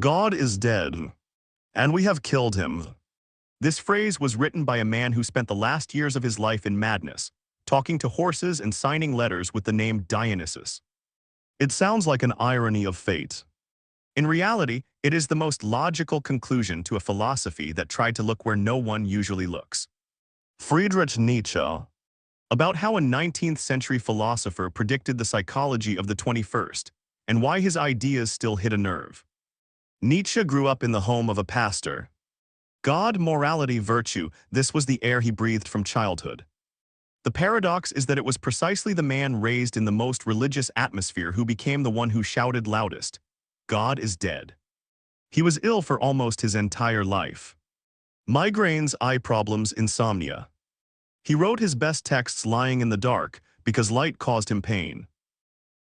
God is dead, and we have killed him. This phrase was written by a man who spent the last years of his life in madness, talking to horses and signing letters with the name Dionysus. It sounds like an irony of fate. In reality, it is the most logical conclusion to a philosophy that tried to look where no one usually looks. Friedrich Nietzsche, about how a 19th century philosopher predicted the psychology of the 21st, and why his ideas still hit a nerve. Nietzsche grew up in the home of a pastor. God, morality, virtue, this was the air he breathed from childhood. The paradox is that it was precisely the man raised in the most religious atmosphere who became the one who shouted loudest, "God is dead." He was ill for almost his entire life. Migraines, eye problems, insomnia. He wrote his best texts lying in the dark because light caused him pain.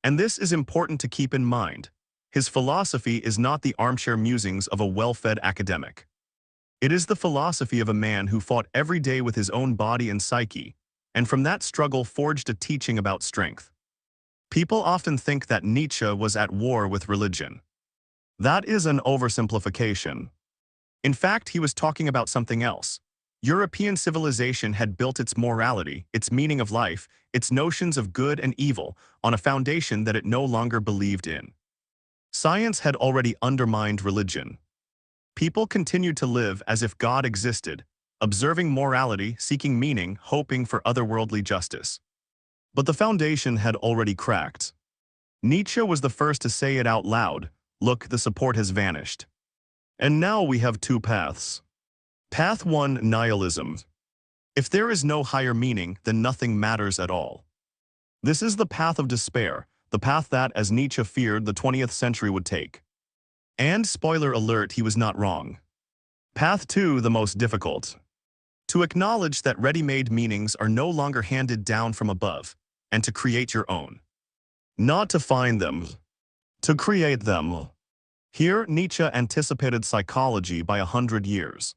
And this is important to keep in mind. His philosophy is not the armchair musings of a well-fed academic. It is the philosophy of a man who fought every day with his own body and psyche, and from that struggle forged a teaching about strength. People often think that Nietzsche was at war with religion. That is an oversimplification. In fact, he was talking about something else. European civilization had built its morality, its meaning of life, its notions of good and evil, on a foundation that it no longer believed in. Science had already undermined religion. People continued to live as if God existed, observing morality, seeking meaning, hoping for otherworldly justice. But the foundation had already cracked. Nietzsche was the first to say it out loud, "Look, the support has vanished." And now we have two paths. Path 1, nihilism. If there is no higher meaning, then nothing matters at all. This is the path of despair, the path that, as Nietzsche feared, the 20th century would take. And, spoiler alert, he was not wrong. Path 2, the most difficult. To acknowledge that ready-made meanings are no longer handed down from above, and to create your own. Not to find them, to create them. Here, Nietzsche anticipated psychology by 100 years.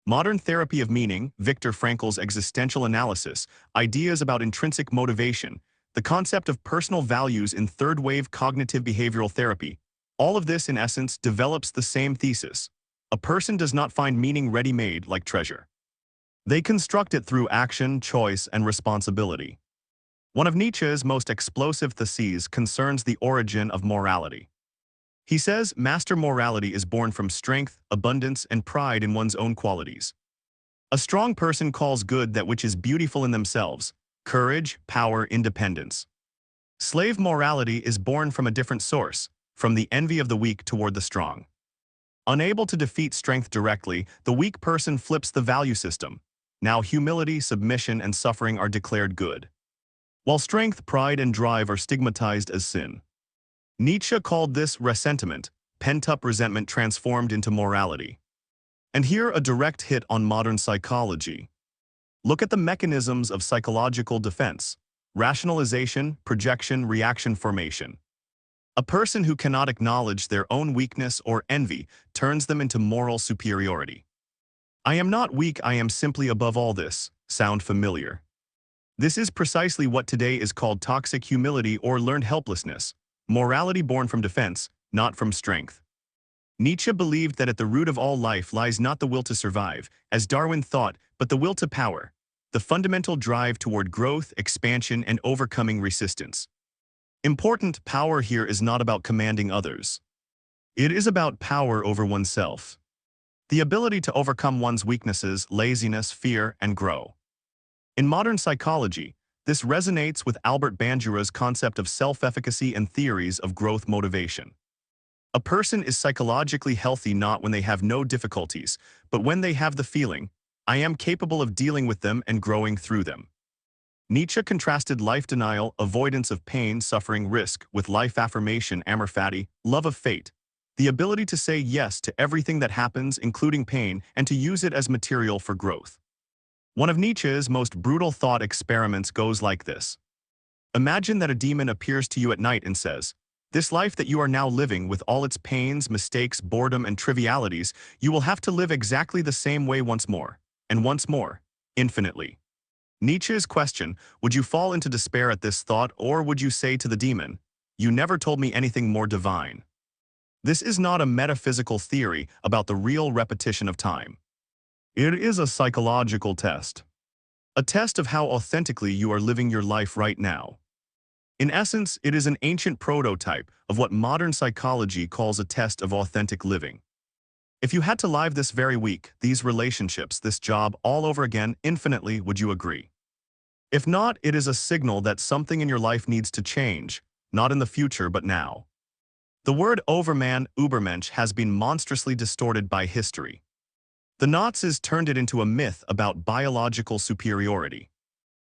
Modern therapy of meaning, Viktor Frankl's existential analysis, ideas about intrinsic motivation, the concept of personal values in third-wave cognitive behavioral therapy, all of this, in essence, develops the same thesis. A person does not find meaning ready-made like treasure. They construct it through action, choice, and responsibility. One of Nietzsche's most explosive theses concerns the origin of morality. He says master morality is born from strength, abundance, and pride in one's own qualities. A strong person calls good that which is beautiful in themselves, courage, power, independence. Slave morality is born from a different source, from the envy of the weak toward the strong. Unable to defeat strength directly, the weak person flips the value system. Now humility, submission, and suffering are declared good, while strength, pride, and drive are stigmatized as sin. Nietzsche called this ressentiment, pent-up resentment transformed into morality. And here a direct hit on modern psychology. Look at the mechanisms of psychological defense: rationalization, projection, reaction formation. A person who cannot acknowledge their own weakness or envy turns them into moral superiority. "I am not weak, I am simply above all this." Sound familiar? This is precisely what today is called toxic humility or learned helplessness. Morality born from defense, not from strength. Nietzsche believed that at the root of all life lies not the will to survive, as Darwin thought, but the will to power, the fundamental drive toward growth, expansion, and overcoming resistance. Important, power here is not about commanding others. It is about power over oneself. The ability to overcome one's weaknesses, laziness, fear, and grow. In modern psychology, this resonates with Albert Bandura's concept of self-efficacy and theories of growth motivation. A person is psychologically healthy not when they have no difficulties, but when they have the feeling, "I am capable of dealing with them and growing through them." Nietzsche contrasted life denial, avoidance of pain, suffering, risk, with life affirmation, amor fati, love of fate, the ability to say yes to everything that happens, including pain, and to use it as material for growth. One of Nietzsche's most brutal thought experiments goes like this. Imagine that a demon appears to you at night and says, "This life that you are now living, with all its pains, mistakes, boredom, and trivialities, you will have to live exactly the same way once more, and once more, infinitely." Nietzsche's question, would you fall into despair at this thought, or would you say to the demon, "You never told me anything more divine"? This is not a metaphysical theory about the real repetition of time. It is a psychological test. A test of how authentically you are living your life right now. In essence, it is an ancient prototype of what modern psychology calls a test of authentic living. If you had to live this very week, these relationships, this job, all over again, infinitely, would you agree? If not, it is a signal that something in your life needs to change, not in the future, but now. The word overman, Übermensch, has been monstrously distorted by history. The Nazis turned it into a myth about biological superiority.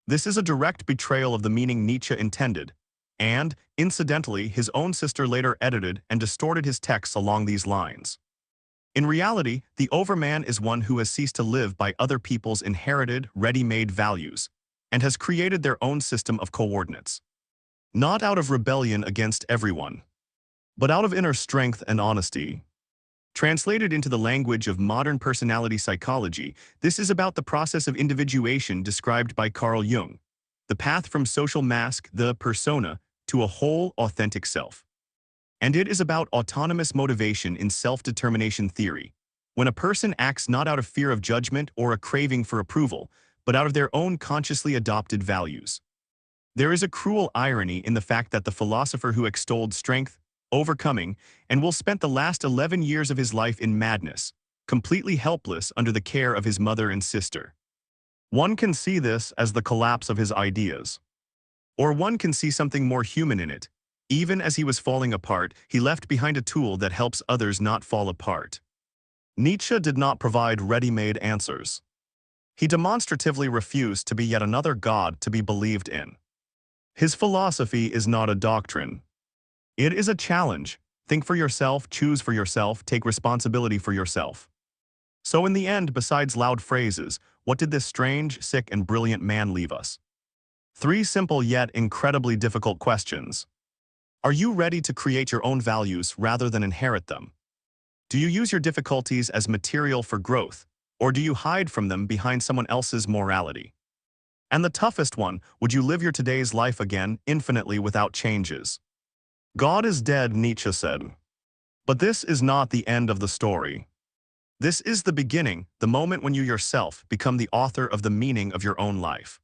This is a direct betrayal of the meaning Nietzsche intended, and, incidentally, his own sister later edited and distorted his texts along these lines. In reality, the overman is one who has ceased to live by other people's inherited, ready-made values, and has created their own system of coordinates. Not out of rebellion against everyone, but out of inner strength and honesty. Translated into the language of modern personality psychology, this is about the process of individuation described by Carl Jung, the path from social mask, the persona, to a whole, authentic self. And it is about autonomous motivation in self-determination theory, when a person acts not out of fear of judgment or a craving for approval, but out of their own consciously adopted values. There is a cruel irony in the fact that the philosopher who extolled strength, overcoming, and will spent the last 11 years of his life in madness, completely helpless under the care of his mother and sister. One can see this as the collapse of his ideas. Or one can see something more human in it. Even as he was falling apart, he left behind a tool that helps others not fall apart. Nietzsche did not provide ready-made answers. He demonstratively refused to be yet another god to be believed in. His philosophy is not a doctrine. It is a challenge. Think for yourself, choose for yourself, take responsibility for yourself. So in the end, besides loud phrases, what did this strange, sick, and brilliant man leave us? 3 simple yet incredibly difficult questions. Are you ready to create your own values rather than inherit them? Do you use your difficulties as material for growth, or do you hide from them behind someone else's morality? And the toughest one, would you live your today's life again, infinitely without changes? God is dead, Nietzsche said. But this is not the end of the story. This is the beginning, the moment when you yourself become the author of the meaning of your own life.